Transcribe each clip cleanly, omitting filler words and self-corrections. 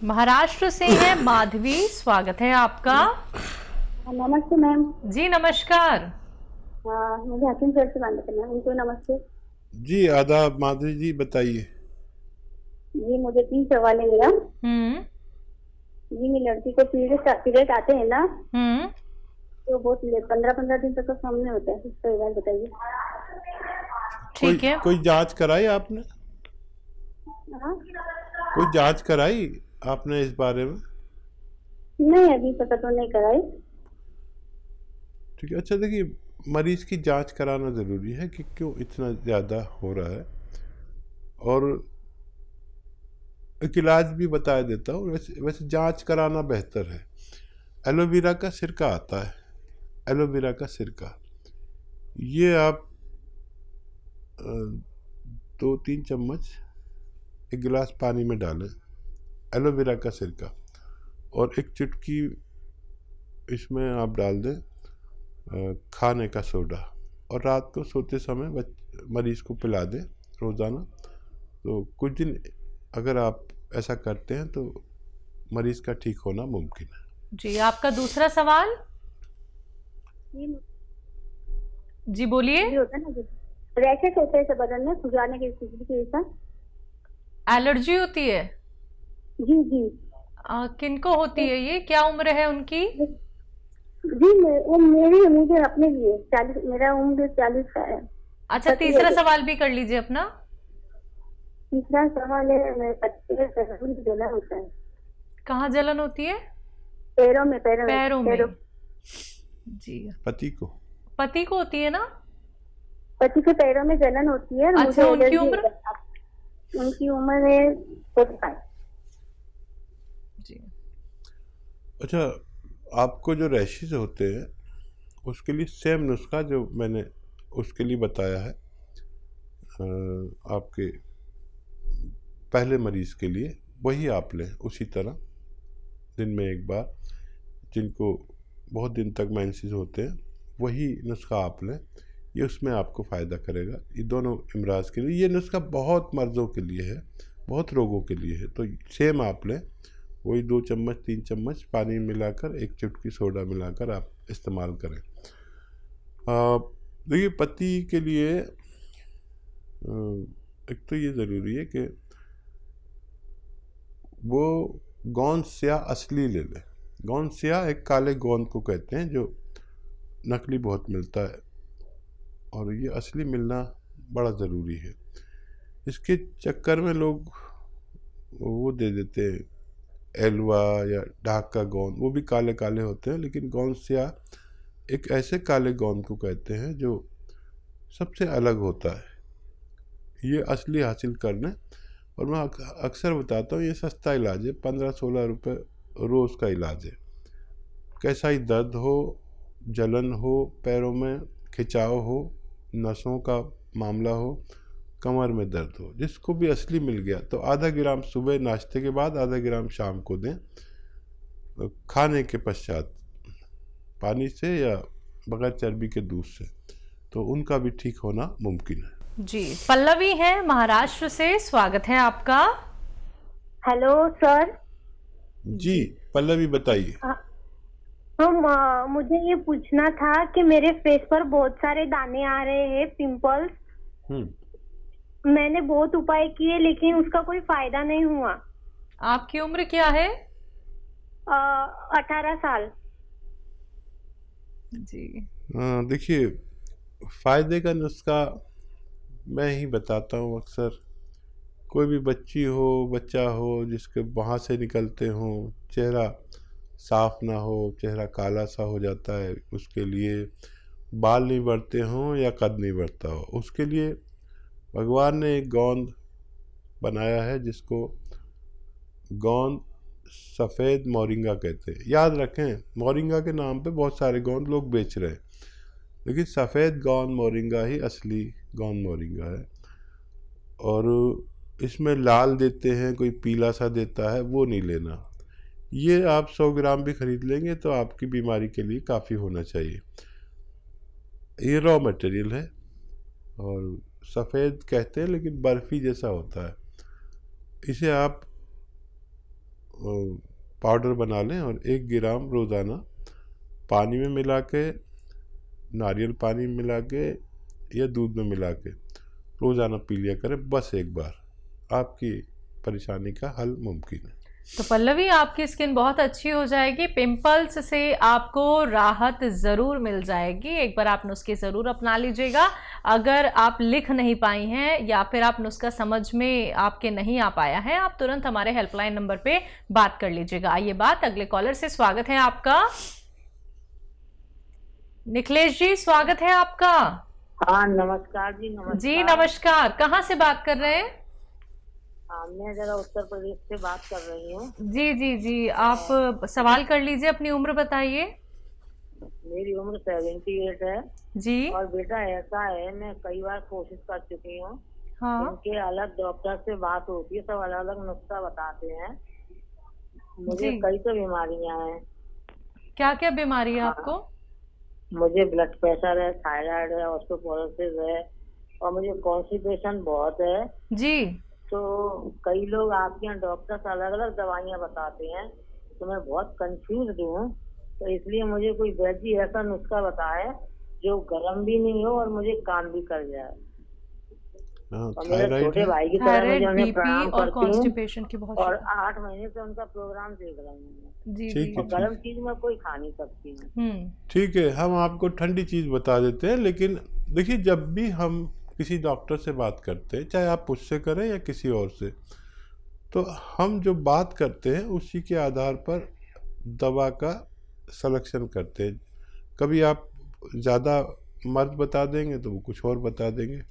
महाराष्ट्र से हैं माधवी, स्वागत है आपका। नमस्ते मैम। जी नमस्कार। मुझे हकीम सर से बात करना है। उनको नमस्ते। जी आदाब माधुरी जी, बताइए। जी मुझे 3 सवाल है मेरा। हम्म। जी मेरी लड़की को पीरियड आते हैं ना, हम्म। तो बहुत 15-15 दिन तक तो सामने होता है, उसका इलाज बताइए। ठीक है। कोई जांच कराई आपने? हाँ? कोई जांच कराई आपने इस बारे में? नहीं, अभी पता तो नहीं कराई। ठीक है। अच्छा देखिए, मरीज की जांच कराना ज़रूरी है कि क्यों इतना ज़्यादा हो रहा है, और एक इलाज भी बता देता हूँ। वैसे जांच कराना बेहतर है। एलोवेरा का सिरका आता है, एलोवेरा का सिरका, ये आप 2-3 चम्मच एक गिलास पानी में डालें, एलोवेरा का सिरका, और एक चुटकी इसमें आप डाल दें खाने का सोडा, और रात को सोते समय मरीज़ को पिला दें रोज़ाना। तो कुछ दिन अगर आप ऐसा करते हैं तो मरीज़ का ठीक होना मुमकिन है। जी आपका दूसरा सवाल। जी बोलिए। होता है ना, रैशेस होते हैं बदन में, खुजाने की स्थिति के साथ। एलर्जी होती है? जी जी। किनको होती है ये, क्या उम्र है उनकी? जी वो मुझे अपने लिए 40, मेरा उम्र 40 का है। अच्छा, तीसरा सवाल भी कर लीजिए अपना। तीसरा सवाल है, मेरे पति के पैरों में जलन होता है। कहाँ जलन होती है? पैरों में। पैरों में। जी पति को होती है ना? पति के पैरों में जलन होती है। अच्छा, उनकी उम्र? उनकी उम्र है 45। जी। अच्छा, आपको जो रैशेज होते हैं उसके लिए सेम नुस्खा जो मैंने उसके लिए बताया है आपके पहले मरीज़ के लिए, वही आप लें उसी तरह, दिन में एक बार। जिनको बहुत दिन तक मेंसेस होते हैं वही नुस्खा आप लें, ये उसमें आपको फ़ायदा करेगा। ये दोनों इमराज के लिए, ये नुस्खा बहुत मर्ज़ों के लिए है, बहुत रोगों के लिए है। तो सेम आप लें, वही 2-3 चम्मच पानी मिलाकर, एक चुटकी सोडा मिलाकर आप इस्तेमाल करें। देखिए, पति के लिए एक तो ये ज़रूरी है कि वो गोंद स्याह असली ले ले। गोंद स्याह एक काले गोंद को कहते हैं जो नकली बहुत मिलता है, और ये असली मिलना बड़ा ज़रूरी है। इसके चक्कर में लोग वो दे देते हैं एलवा या ढाक का गोंद, वो भी काले काले होते हैं, लेकिन गोंद स्याह एक ऐसे काले गोंद को कहते हैं जो सबसे अलग होता है। ये असली हासिल करने, और मैं अक्सर बताता हूँ, ये सस्ता इलाज है, 15-16 रुपये रोज़ का इलाज है। कैसा ही दर्द हो, जलन हो, पैरों में खिंचाव हो, नसों का मामला हो, कमर में दर्द हो, जिसको भी असली मिल गया तो आधा ग्राम सुबह नाश्ते के बाद, आधा ग्राम शाम को दें, खाने के पश्चात, पानी से या बगैर चर्बी के दूध से, तो उनका भी ठीक होना मुमकिन है। जी पल्लवी है महाराष्ट्र से, स्वागत है आपका। Hello sir. जी पल्लवी बताइए। तो मुझे ये पूछना था कि मेरे फेस पर बहुत सारे दाने आ रहे हैं, पिंपल्स। मैंने बहुत उपाय किए लेकिन उसका कोई फायदा नहीं हुआ। आपकी उम्र क्या है? 18 साल। जी देखिए, फ़ायदे का नुस्खा मैं ही बताता हूँ अक्सर। कोई भी बच्ची हो, बच्चा हो जिसके वहाँ से निकलते हों, चेहरा साफ ना हो, चेहरा काला सा हो जाता है, उसके लिए बाल नहीं बढ़ते हों या कद नहीं बढ़ता हो, उसके लिए भगवान ने एक गोंद बनाया है जिसको गोंद सफ़ेद मोरिंगा कहते हैं। याद रखें, मोरिंगा के नाम पे बहुत सारे गोंद लोग बेच रहे हैं, लेकिन सफ़ेद गोंद मोरिंगा ही असली गोंद मोरिंगा है। और इसमें लाल देते हैं, कोई पीला सा देता है, वो नहीं लेना। ये आप 100 ग्राम भी ख़रीद लेंगे तो आपकी बीमारी के लिए काफ़ी होना चाहिए। ये रॉ मटेरियल है, और सफ़ेद कहते हैं लेकिन बर्फ़ी जैसा होता है। इसे आप पाउडर बना लें और 1 ग्राम रोज़ाना पानी में मिला के, नारियल पानी में मिला के या दूध में मिला के रोज़ाना पी लिया करें, बस एक बार। आपकी परेशानी का हल मुमकिन है। तो पल्लवी, आपकी स्किन बहुत अच्छी हो जाएगी, पिंपल्स से आपको राहत ज़रूर मिल जाएगी। एक बार आप नुस्खे ज़रूर अपना लीजिएगा। अगर आप लिख नहीं पाई हैं या फिर आप नुस्खा समझ में आपके नहीं आ पाया है, आप तुरंत हमारे हेल्पलाइन नंबर पे बात कर लीजिएगा। आइए बात अगले कॉलर से। स्वागत है आपका निखिलेश जी, स्वागत है आपका। हाँ नमस्कार जी। नमस्कार जी नमस्कार, कहाँ से बात कर रहे हैं? मैं जरा उत्तर प्रदेश से बात कर रही हूँ। जी जी जी, आप सवाल कर लीजिए, अपनी उम्र बताइए। मेरी उम्र 78 है जी। और बेटा ऐसा है, मैं कई बार कोशिश कर चुकी हूँ। हाँ। इनके अलग डॉक्टर से बात होती है, सब अलग अलग नुस्खा बताते हैं। मुझे कई तो बीमारियां हैं। क्या क्या बीमारी है आपको? मुझे ब्लड प्रेशर है, थायराइड है, ऑस्टियोपोरोसिस है और मुझे कॉन्स्टिपेशन बहुत है जी। तो कई लोग आपके यहाँ डॉक्टर अलग अलग दवाइयाँ बताते हैं, तो मैं बहुत कंफ्यूज हूँ। तो इसलिए मुझे कोई वैद्य ऐसा नुस्खा बताए जो गर्म भी नहीं हो और मुझे काम भी कर जाए। और मेरे छोटे भाई की तरह मैं उन्हें प्रणाम करती हूँ और 8 महीने से उनका प्रोग्राम देख रही हूँ। जी। और गर्म चीज में कोई खा नहीं सकती हूँ। ठीक है, हम आपको ठंडी चीज़ बता देते हैं। लेकिन देखिए, जब भी हम किसी डॉक्टर से बात करते हैं, चाहे आप मुझसे करें या किसी और से, तो हम जो बात करते हैं उसी के आधार पर दवा का सिलेक्शन करते हैं। कभी आप ज़्यादा मर्ज बता देंगे तो वो कुछ और बता देंगे।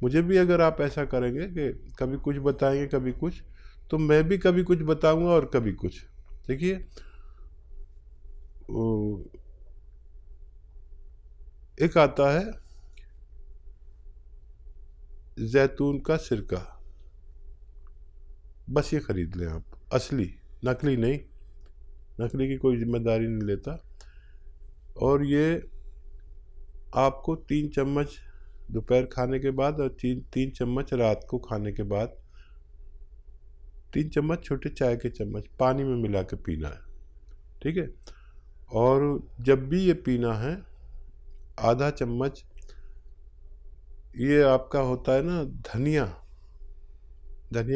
मुझे भी अगर आप ऐसा करेंगे कि कभी कुछ बताएंगे कभी कुछ, तो मैं भी कभी कुछ बताऊंगा और कभी कुछ। देखिए, एक आता है जैतून का सिरका, बस ये खरीद लें आप, असली, नकली नहीं। नकली की कोई जिम्मेदारी नहीं लेता। और ये आपको 3 चम्मच दोपहर खाने के बाद और 3 चम्मच रात को खाने के बाद, 3 चम्मच छोटे चाय के चम्मच पानी में मिला के पीना है। ठीक है। और जब भी ये पीना है, आधा चम्मच ये आपका होता है ना धनिया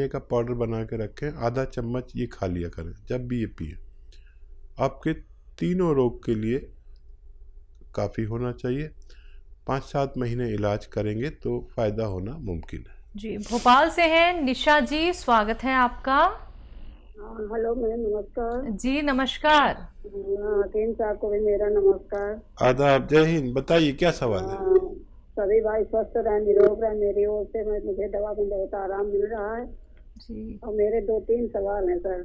का पाउडर बना के रखें, आधा चम्मच ये खा लिया करें जब भी ये पिए। आपके तीनों रोग के लिए काफ़ी होना चाहिए। 5-7 महीने इलाज करेंगे तो फ़ायदा होना मुमकिन है। जी। भोपाल से हैं निशा जी, स्वागत है आपका। हेलो मैम, नमस्कार जी नमस्कार। 3 साल को भी मेरा नमस्कार। आदाब, जय हिंद। बताइए क्या सवाल है? सभी भाई स्वस्थ रहे, निरोग रहे। मेरी ओर से मुझे दवा में बहुत आराम मिल रहा है जी। और मेरे 2-3 सवाल हैं सर।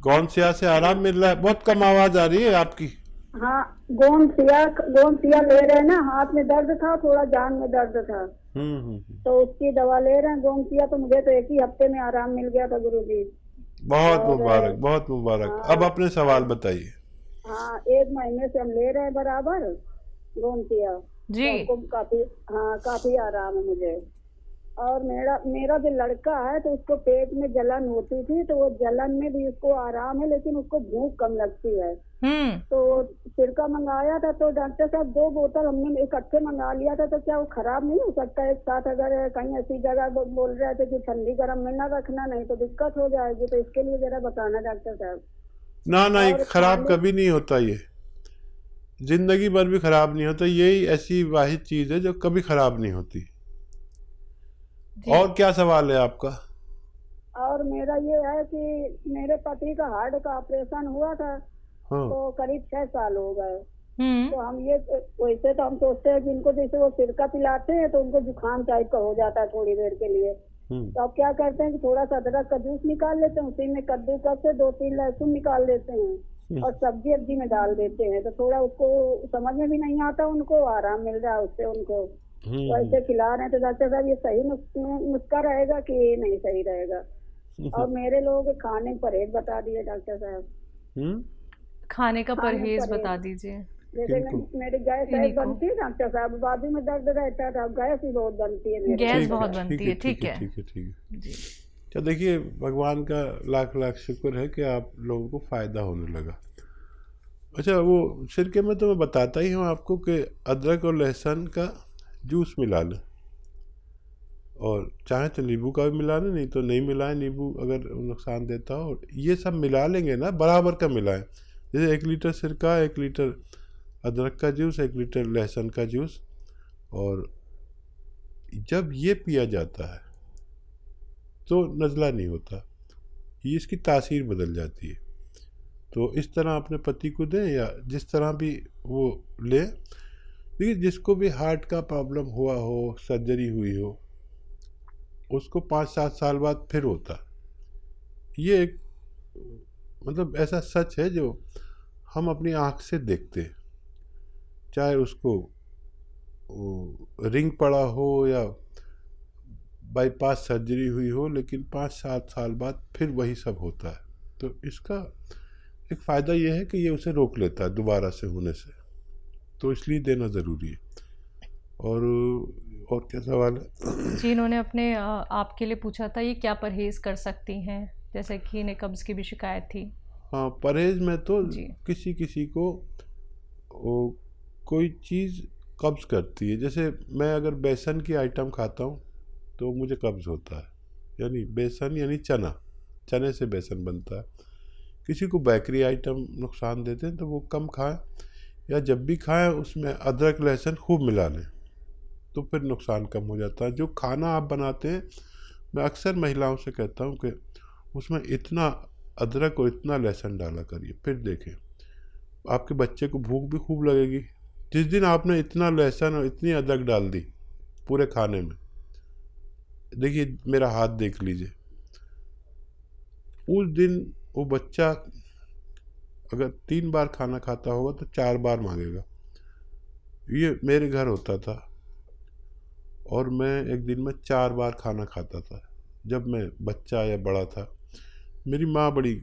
कौन से आराम मिल रहा है? बहुत कम आवाज आ रही है आपकी। हाँ, गोंसिया ले रहे हैं ना, हाथ में दर्द था, थोड़ा जान में दर्द था, तो उसकी दवा ले रहे हैं गोंसिया। तो मुझे तो 1 ही हफ्ते में आराम मिल गया था गुरुजी। बहुत मुबारक, बहुत मुबारक। अब अपने सवाल बताइए। हाँ, 1 महीने से हम ले रहे हैं बराबर गोंसिया जी। तो काफी आराम है मुझे। और मेरा जो लड़का है तो उसको पेट में जलन होती थी, तो वो जलन में भी उसको आराम है, लेकिन उसको भूख कम लगती है। तो सिरका मंगाया था, तो डॉक्टर साहब 2 बोतल हमने इकट्ठे मंगा लिया था, तो क्या वो खराब नहीं हो सकता एक साथ? अगर कहीं ऐसी जगह बोल रहे थे कि ठंडी गर्म में ना रखना, नहीं तो दिक्कत हो जाएगी, तो इसके लिए जरा बताना डॉक्टर साहब। ना, ये खराब कभी नहीं होता, ये जिंदगी भर भी खराब नहीं होता। यही ऐसी वाहिद चीज है जो कभी खराब नहीं होती। और क्या सवाल है आपका? और मेरा ये है कि मेरे पति का हार्ट का ऑपरेशन हुआ था। हाँ। तो करीब 6 साल हो गए। तो हम ये वैसे तो हम सोचते हैं कि इनको जैसे वो सिरका पिलाते हैं तो उनको जुकाम टाइप का हो जाता है थोड़ी देर के लिए। तो अब क्या करते हैं कि थोड़ा सा अदरक का जूस निकाल लेते हैं, उसी में कद्दूकस से 2-3 लहसुन निकाल देते हैं और सब्जी में डाल देते हैं, तो थोड़ा उसको समझ में भी नहीं आता, उनको आराम मिल रहा है उससे उनको। तो ऐसे खिला रहे हैं। तो डॉक्टर साहब ये सही नुस्खा रहेगा कि नहीं सही रहेगा? और मेरे लोग खाने परहेज बता दिए डॉक्टर साहब। खाने का परहेज बता दीजिए। जैसे मेरी गैस बनती है डॉक्टर साहब, बाजू में दर्द रहता था, गैस ही बहुत बनती है मेरी। गैस बहुत बनती है। ठीक है। क्या देखिए, भगवान का लाख लाख शुक्र है कि आप लोगों को फ़ायदा होने लगा। अच्छा, वो सिरके में तो मैं बताता ही हूँ आपको कि अदरक और लहसुन का जूस मिला लें, और चाहे तो नींबू का भी मिला लें, नहीं तो नहीं मिलाएं, नींबू अगर नुकसान देता हो। ये सब मिला लेंगे ना, बराबर का मिलाएं। जैसे 1 लीटर सिरका, 1 लीटर अदरक का जूस, 1 लीटर लहसुन का जूस, और जब ये पिया जाता है तो नज़ला नहीं होता, ये इसकी तासीर बदल जाती है। तो इस तरह अपने पति को दें या जिस तरह भी वो लें। देखिए, जिसको भी हार्ट का प्रॉब्लम हुआ हो, सर्जरी हुई हो, उसको 5-7 साल बाद फिर होता। ये एक मतलब ऐसा सच है जो हम अपनी आँख से देखते हैं। चाहे उसको रिंग पड़ा हो या बाईपास सर्जरी हुई हो, लेकिन 5-7 साल बाद फिर वही सब होता है। तो इसका एक फ़ायदा ये है कि ये उसे रोक लेता है दोबारा से होने से, तो इसलिए देना ज़रूरी है। और क्या सवाल है? जी, इन्होंने अपने आपके लिए पूछा था, ये क्या परहेज़ कर सकती हैं, जैसे कि इन्हें कब्ज़ की भी शिकायत थी। हाँ, परहेज़ में तो जी। किसी को कोई चीज़ कब्ज़ करती है। जैसे मैं अगर बेसन की आइटम खाता हूँ तो मुझे कब्ज़ होता है, यानी बेसन यानी चने से बेसन बनता है। किसी को बेकरी आइटम नुकसान देते हैं तो वो कम खाएं, या जब भी खाएं उसमें अदरक लहसुन खूब मिला लें, तो फिर नुकसान कम हो जाता है। जो खाना आप बनाते हैं, मैं अक्सर महिलाओं से कहता हूं कि उसमें इतना अदरक और इतना लहसुन डाला करिए, फिर देखें आपके बच्चे को भूख भी खूब लगेगी। जिस दिन आपने इतना लहसुन और इतनी अदरक डाल दी पूरे खाने में, देखिए मेरा हाथ देख लीजिए, उस दिन वो बच्चा अगर 3 बार खाना खाता होगा तो 4 बार मांगेगा। ये मेरे घर होता था, और मैं एक दिन में 4 बार खाना खाता था जब मैं बच्चा या बड़ा था। मेरी माँ बड़ी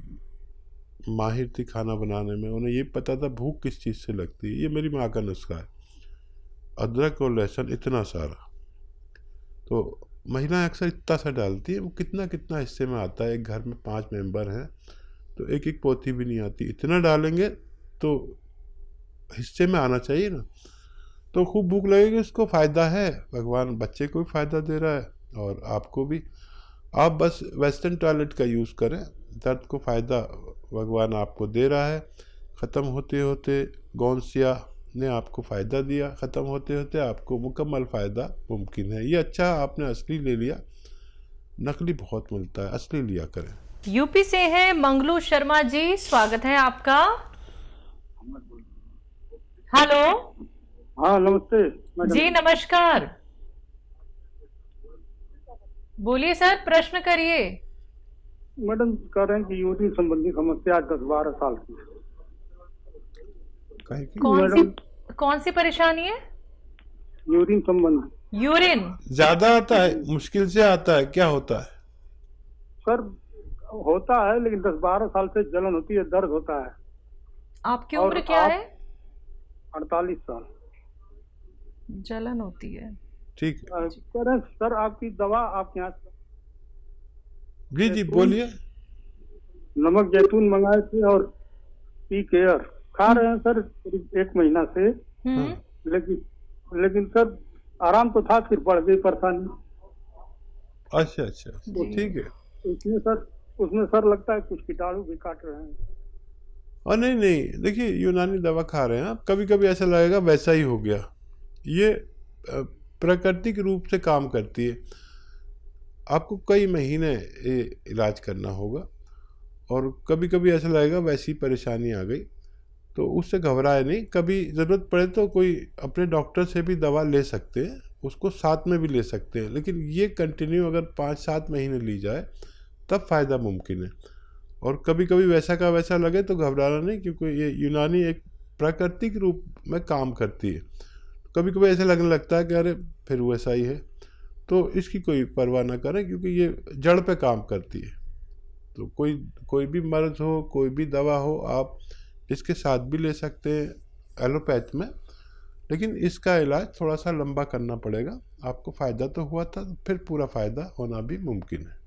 माहिर थी खाना बनाने में, उन्हें ये पता था भूख किस चीज़ से लगती है। ये मेरी माँ का नुस्खा है, अदरक और लहसुन इतना सारा। तो महिलाएं अक्सर इतना सा डालती है, वो कितना कितना हिस्से में आता है। एक घर में 5 मेंबर हैं तो एक एक पोथी भी नहीं आती, इतना डालेंगे तो हिस्से में आना चाहिए ना, तो खूब भूख लगेगी। उसको फ़ायदा है, भगवान बच्चे को भी फ़ायदा दे रहा है और आपको भी। आप बस वेस्टर्न टॉयलेट का यूज़ करें, दर्द को फ़ायदा भगवान आपको दे रहा है। ख़त्म होते होते गौनसिया ने आपको फ़ायदा दिया, ख़त्म होते होते आपको मुकम्मल फ़ायदा मुमकिन है। ये अच्छा आपने असली ले लिया, नकली बहुत मिलता है, असली लिया करें। यूपी से हैं मंगलू शर्मा जी, स्वागत है आपका। हेलो। हाँ, नमस्ते मैडम जी नमस्कार, बोलिए सर, प्रश्न करिए। मैडम कह रहे हैं कि यूरिन संबंधी समस्या 10-12 साल की है। कौन सी परेशानी है? यूरिन संबंधी। यूरिन ज़्यादा आता है, मुश्किल से आता है, क्या होता है? सर होता है, लेकिन 10-12 साल से जलन होती है, दर्द होता है। आपकी उम्र क्या है? 48 साल। जलन होती है, ठीक है। कह रहे हैं सर आपकी दवा आपके यहाँ जी बोलिए। नमक जैतून मंगाए थे और पी केयर खा रहे हैं सर करीब 1 महीना से, लेकिन सर आराम तो था, फिर बढ़ गई परेशानी। अच्छा, तो ठीक है। उसमें सर लगता है कुछ कीटाणु भी काट रहे हैं। और नहीं, देखिए यूनानी दवा खा रहे हैं आप, कभी कभी ऐसा लगेगा वैसा ही हो गया। ये प्राकृतिक रूप से काम करती है। आपको कई महीने इलाज करना होगा, और कभी कभी ऐसा लगेगा वैसी परेशानी आ गई, तो उससे घबराए नहीं। कभी ज़रूरत पड़े तो कोई अपने डॉक्टर से भी दवा ले सकते हैं, उसको साथ में भी ले सकते हैं, लेकिन ये कंटिन्यू अगर 5-7 महीने ली जाए तब फ़ायदा मुमकिन है। और कभी कभी वैसा का वैसा लगे तो घबराना नहीं, क्योंकि ये यूनानी एक प्राकृतिक रूप में काम करती है। कभी कभी ऐसा लगने लगता है कि अरे फिर वैसा ही है, तो इसकी कोई परवाह ना करें, क्योंकि ये जड़ पे काम करती है। तो कोई भी मर्ज हो, कोई भी दवा हो, आप इसके साथ भी ले सकते हैं एलोपैथ में, लेकिन इसका इलाज थोड़ा सा लंबा करना पड़ेगा। आपको फ़ायदा तो हुआ था, फिर पूरा फ़ायदा होना भी मुमकिन है।